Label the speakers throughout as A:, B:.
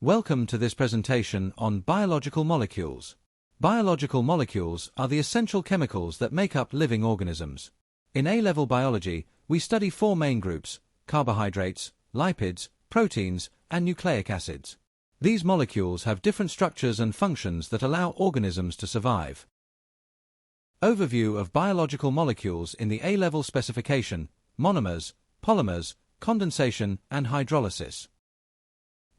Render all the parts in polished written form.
A: Welcome to this presentation on biological molecules. Biological molecules are the essential chemicals that make up living organisms. In A-level biology, we study four main groups: carbohydrates, lipids, proteins, and nucleic acids. These molecules have different structures and functions that allow organisms to survive. Overview of biological molecules in the A-level specification: monomers, polymers, condensation, and hydrolysis.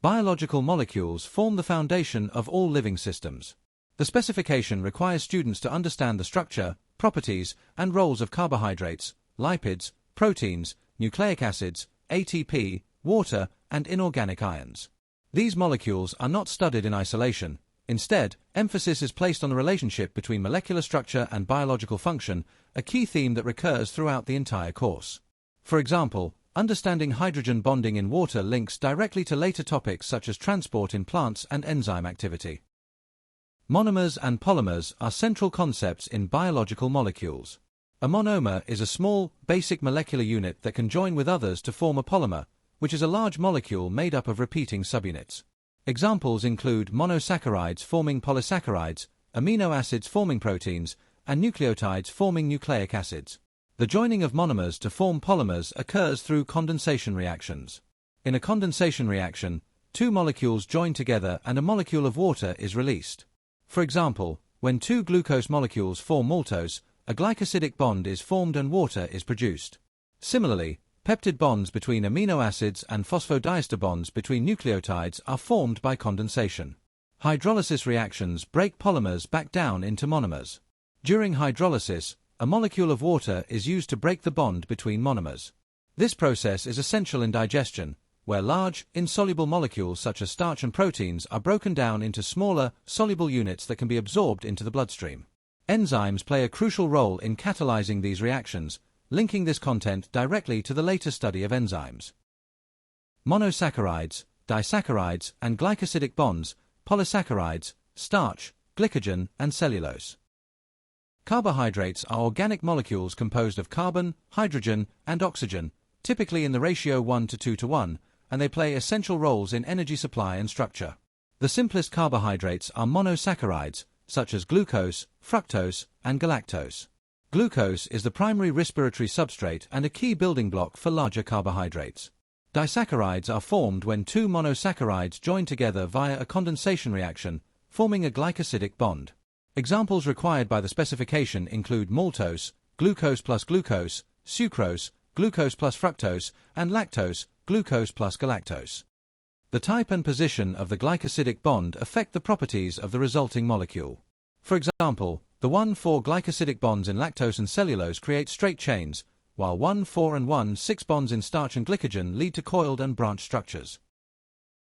A: Biological molecules form the foundation of all living systems. The specification requires students to understand the structure, properties, and roles of carbohydrates, lipids, proteins, nucleic acids, ATP, water, and inorganic ions. These molecules are not studied in isolation. Instead, emphasis is placed on the relationship between molecular structure and biological function, a key theme that recurs throughout the entire course. For example, understanding hydrogen bonding in water links directly to later topics such as transport in plants and enzyme activity. Monomers and polymers are central concepts in biological molecules. A monomer is a small, basic molecular unit that can join with others to form a polymer, which is a large molecule made up of repeating subunits. Examples include monosaccharides forming polysaccharides, amino acids forming proteins, and nucleotides forming nucleic acids. The joining of monomers to form polymers occurs through condensation reactions. In a condensation reaction, two molecules join together and a molecule of water is released. For example, when two glucose molecules form maltose, a glycosidic bond is formed and water is produced. Similarly, peptide bonds between amino acids and phosphodiester bonds between nucleotides are formed by condensation. Hydrolysis reactions break polymers back down into monomers. During hydrolysis, a molecule of water is used to break the bond between monomers. This process is essential in digestion, where large, insoluble molecules such as starch and proteins are broken down into smaller, soluble units that can be absorbed into the bloodstream. Enzymes play a crucial role in catalyzing these reactions, linking this content directly to the later study of enzymes. Monosaccharides, disaccharides, and glycosidic bonds, polysaccharides, starch, glycogen, and cellulose. Carbohydrates are organic molecules composed of carbon, hydrogen, and oxygen, typically in the ratio 1:2:1, and they play essential roles in energy supply and structure. The simplest carbohydrates are monosaccharides, such as glucose, fructose, and galactose. Glucose is the primary respiratory substrate and a key building block for larger carbohydrates. Disaccharides are formed when two monosaccharides join together via a condensation reaction, forming a glycosidic bond. Examples required by the specification include maltose, glucose plus glucose, sucrose, glucose plus fructose, and lactose, glucose plus galactose. The type and position of the glycosidic bond affect the properties of the resulting molecule. For example, the 1,4 glycosidic bonds in lactose and cellulose create straight chains, while 1,4 and 1,6 bonds in starch and glycogen lead to coiled and branched structures.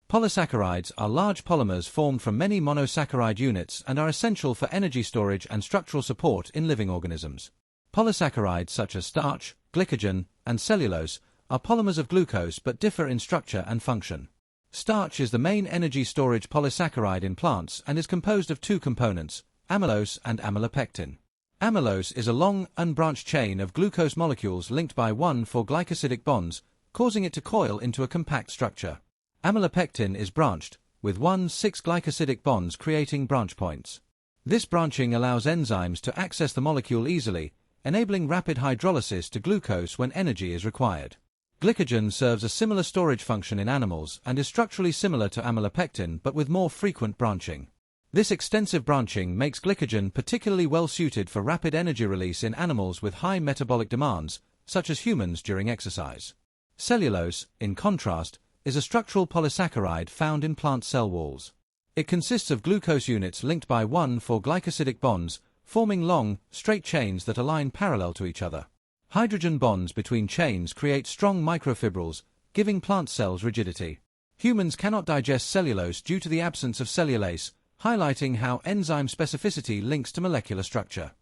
A: Polysaccharides are large polymers formed from many monosaccharide units and are essential for energy storage and structural support in living organisms. Polysaccharides such as starch, glycogen, and cellulose are polymers of glucose but differ in structure and function. Starch is the main energy storage polysaccharide in plants and is composed of two components, amylose and amylopectin. Amylose is a long, unbranched chain of glucose molecules linked by 1,4 glycosidic bonds, causing it to coil into a compact structure. Amylopectin is branched, with 1,6 glycosidic bonds creating branch points. This branching allows enzymes to access the molecule easily, enabling rapid hydrolysis to glucose when energy is required. Glycogen serves a similar storage function in animals and is structurally similar to amylopectin but with more frequent branching. This extensive branching makes glycogen particularly well suited for rapid energy release in animals with high metabolic demands, such as humans during exercise. Cellulose, in contrast, is a structural polysaccharide found in plant cell walls. It consists of glucose units linked by 1,4 glycosidic bonds, forming long, straight chains that align parallel to each other. Hydrogen bonds between chains create strong microfibrils, giving plant cells rigidity. Humans cannot digest cellulose due to the absence of cellulase, highlighting how enzyme specificity links to molecular structure.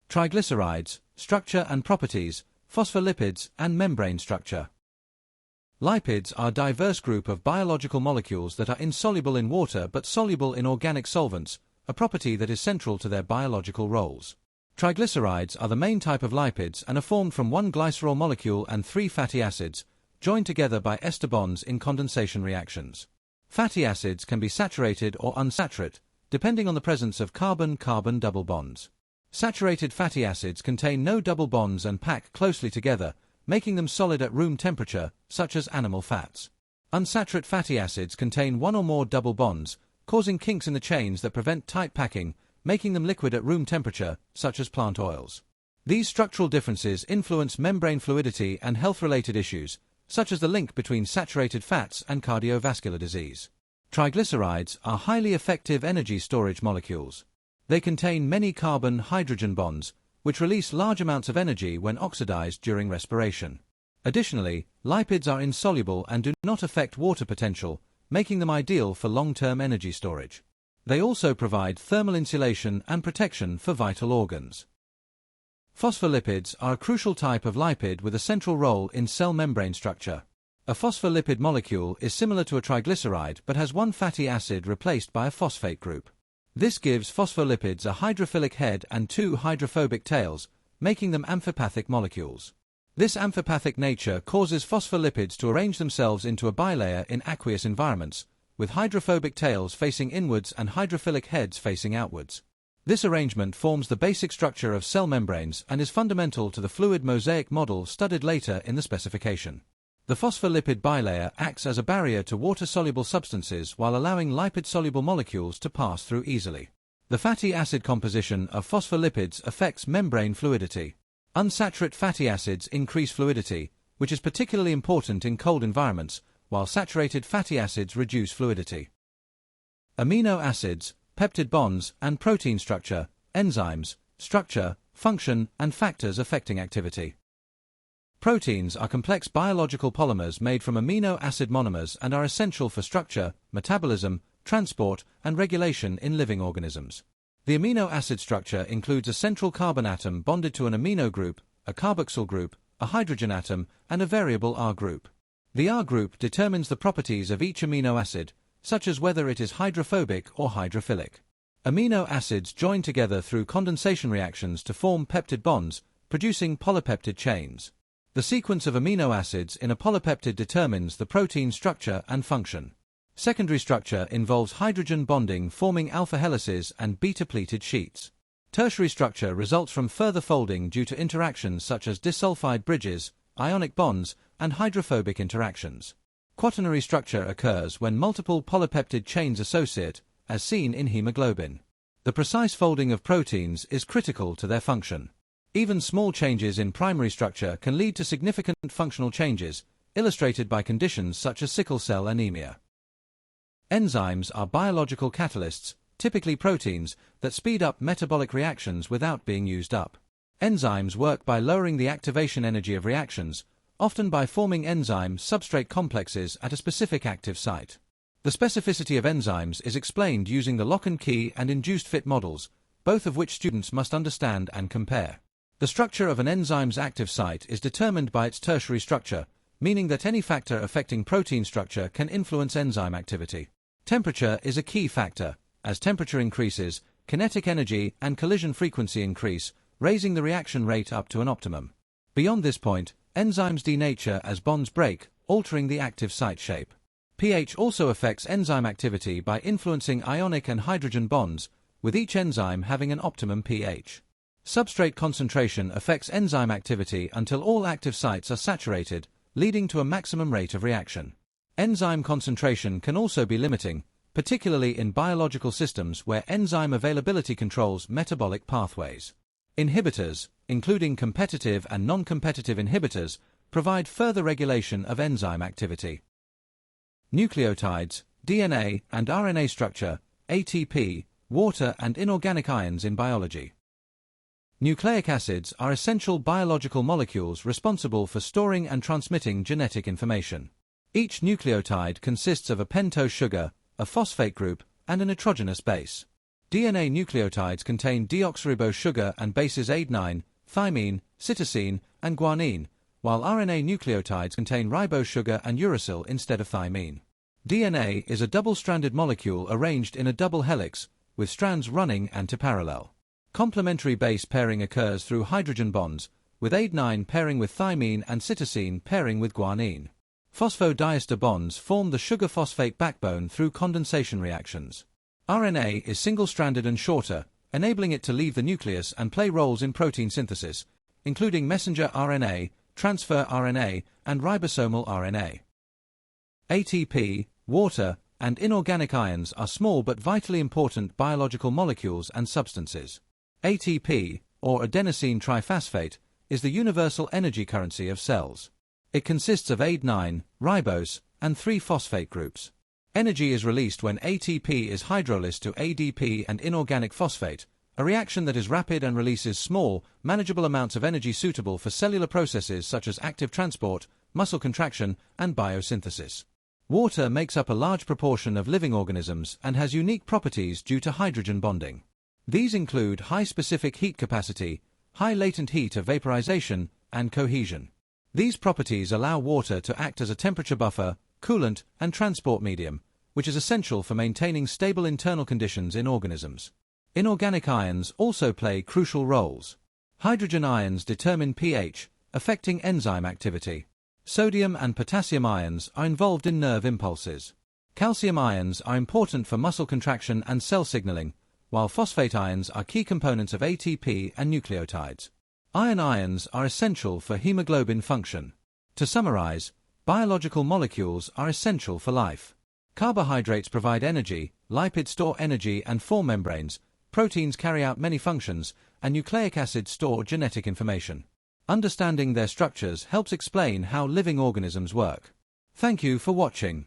A: Triglycerides, structure and properties, phospholipids, and membrane structure. Lipids are a diverse group of biological molecules that are insoluble in water but soluble in organic solvents, a property that is central to their biological roles. Triglycerides are the main type of lipids and are formed from one glycerol molecule and 3 fatty acids, joined together by ester bonds in condensation reactions. Fatty acids can be saturated or unsaturated, depending on the presence of carbon-carbon double bonds. Saturated fatty acids contain no double bonds and pack closely together, making them solid at room temperature, such as animal fats. Unsaturated fatty acids contain one or more double bonds, causing kinks in the chains that prevent tight packing, making them liquid at room temperature, such as plant oils. These structural differences influence membrane fluidity and health-related issues, such as the link between saturated fats and cardiovascular disease. Triglycerides are highly effective energy storage molecules. They contain many carbon-hydrogen bonds, which release large amounts of energy when oxidized during respiration. Additionally, lipids are insoluble and do not affect water potential, making them ideal for long-term energy storage. They also provide thermal insulation and protection for vital organs. Phospholipids are a crucial type of lipid with a central role in cell membrane structure. A phospholipid molecule is similar to a triglyceride but has one fatty acid replaced by a phosphate group. This gives phospholipids a hydrophilic head and two hydrophobic tails, making them amphipathic molecules. This amphipathic nature causes phospholipids to arrange themselves into a bilayer in aqueous environments, with hydrophobic tails facing inwards and hydrophilic heads facing outwards. This arrangement forms the basic structure of cell membranes and is fundamental to the fluid mosaic model studied later in the specification. The phospholipid bilayer acts as a barrier to water-soluble substances while allowing lipid-soluble molecules to pass through easily. The fatty acid composition of phospholipids affects membrane fluidity. Unsaturated fatty acids increase fluidity, which is particularly important in cold environments, while saturated fatty acids reduce fluidity. Amino acids, peptide bonds, and protein structure, enzymes, structure, function, and factors affecting activity. Proteins are complex biological polymers made from amino acid monomers and are essential for structure, metabolism, transport, and regulation in living organisms. The amino acid structure includes a central carbon atom bonded to an amino group, a carboxyl group, a hydrogen atom, and a variable R group. The R group determines the properties of each amino acid, such as whether it is hydrophobic or hydrophilic. Amino acids join together through condensation reactions to form peptide bonds, producing polypeptide chains. The sequence of amino acids in a polypeptide determines the protein structure and function. Secondary structure involves hydrogen bonding forming alpha helices and beta-pleated sheets. Tertiary structure results from further folding due to interactions such as disulfide bridges, ionic bonds, and hydrophobic interactions. Quaternary structure occurs when multiple polypeptide chains associate, as seen in hemoglobin. The precise folding of proteins is critical to their function. Even small changes in primary structure can lead to significant functional changes, illustrated by conditions such as sickle cell anemia. Enzymes are biological catalysts, typically proteins, that speed up metabolic reactions without being used up. Enzymes work by lowering the activation energy of reactions, often by forming enzyme-substrate complexes at a specific active site. The specificity of enzymes is explained using the lock and key and induced fit models, both of which students must understand and compare. The structure of an enzyme's active site is determined by its tertiary structure, meaning that any factor affecting protein structure can influence enzyme activity. Temperature is a key factor. As temperature increases, kinetic energy and collision frequency increase, raising the reaction rate up to an optimum. Beyond this point, enzymes denature as bonds break, altering the active site shape. pH also affects enzyme activity by influencing ionic and hydrogen bonds, with each enzyme having an optimum pH. Substrate concentration affects enzyme activity until all active sites are saturated, leading to a maximum rate of reaction. Enzyme concentration can also be limiting, particularly in biological systems where enzyme availability controls metabolic pathways. Inhibitors, including competitive and non-competitive inhibitors, provide further regulation of enzyme activity. Nucleotides, DNA and RNA structure, ATP, water and inorganic ions in biology. Nucleic acids are essential biological molecules responsible for storing and transmitting genetic information. Each nucleotide consists of a pentose sugar, a phosphate group, and a nitrogenous base. DNA nucleotides contain deoxyribose sugar and bases adenine, thymine, cytosine, and guanine, while RNA nucleotides contain ribose sugar and uracil instead of thymine. DNA is a double-stranded molecule arranged in a double helix, with strands running antiparallel. Complementary base pairing occurs through hydrogen bonds, with adenine pairing with thymine and cytosine pairing with guanine. Phosphodiester bonds form the sugar-phosphate backbone through condensation reactions. RNA is single-stranded and shorter, enabling it to leave the nucleus and play roles in protein synthesis, including messenger RNA, transfer RNA, and ribosomal RNA. ATP, water, and inorganic ions are small but vitally important biological molecules and substances. ATP, or adenosine triphosphate, is the universal energy currency of cells. It consists of adenine, ribose, and 3 phosphate groups. Energy is released when ATP is hydrolysed to ADP and inorganic phosphate, a reaction that is rapid and releases small, manageable amounts of energy suitable for cellular processes such as active transport, muscle contraction, and biosynthesis. Water makes up a large proportion of living organisms and has unique properties due to hydrogen bonding. These include high specific heat capacity, high latent heat of vaporization, and cohesion. These properties allow water to act as a temperature buffer, coolant, and transport medium, which is essential for maintaining stable internal conditions in organisms. Inorganic ions also play crucial roles. Hydrogen ions determine pH, affecting enzyme activity. Sodium and potassium ions are involved in nerve impulses. Calcium ions are important for muscle contraction and cell signaling, while phosphate ions are key components of ATP and nucleotides. Iron ions are essential for hemoglobin function. To summarize, biological molecules are essential for life. Carbohydrates provide energy, lipids store energy and form membranes, proteins carry out many functions, and nucleic acids store genetic information. Understanding their structures helps explain how living organisms work. Thank you for watching.